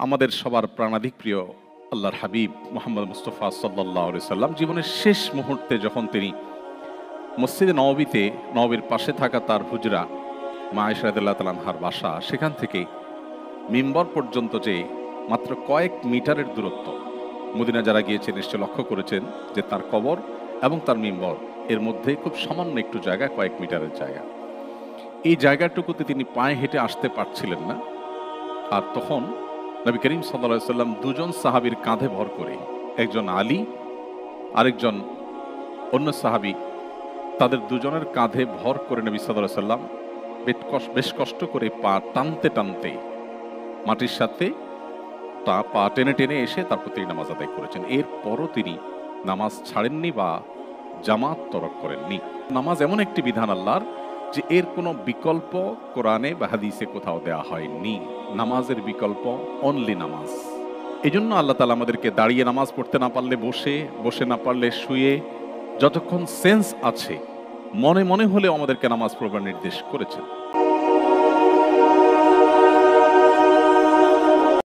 আমাদের সবার প্রাণাধিক প্রিয় আল্লাহর হাবিব মুহাম্মদ মুস্তাফা সাল্লাল্লাহু আলাইহি সাল্লাম জীবনের শেষ মুহূর্তে যখন তিনি মসজিদে নববীতে নববীর পাশে থাকা তার হুজরা মা আয়েশা রাদিয়াল্লাহু তাআলা আনহার বাসা, সেখান থেকে মিম্বর পর্যন্ত যে মাত্র কয়েক মিটারের দূরত্ব, মদিনা যারা গিয়েছেন নিশ্চয় লক্ষ্য করেছেন যে তার কবর এবং তার মিম্বর এর মধ্যে খুব সামান্য একটু জায়গা, কয়েক মিটারের জায়গা। এই জায়গাটুকুতে তিনি পায়ে হেঁটে আসতে পারছিলেন না। আর তখন নবী করিম সাল্লাল্লাহু আলাইহি সাল্লাম দুজন সাহাবীর কাঁধে ভর করে, একজন আলী আরেকজন অন্য সাহাবী, তাদের দুজনের কাঁধে ভর করে নবী সাল্লাল্লাহু আলাইহি সাল্লাম বেশ কষ্ট করে পা টানতে টানতে মাটির সাথে পা টেনে টেনে এসে তারপর তিনি নামাজ আদায় করেছেন। এরপরও তিনি নামাজ ছাড়েননি বা জামাত তরক করেননি। নামাজ এমন একটি বিধান আল্লাহর যে এর কোনো বিকল্প কোরআনে বা হাদিসে কোথাও দেওয়া হয়নি। নামাজের বিকল্প অনলি নামাজ। এজন্য আল্লাহ তাআলা আমাদেরকে দাঁড়িয়ে নামাজ পড়তে না পারলে বসে, বসে না পারলে শুয়ে, যতক্ষণ সেন্স আছে মনে মনে হলেও আমাদেরকে নামাজ পড়বার নির্দেশ করেছেন।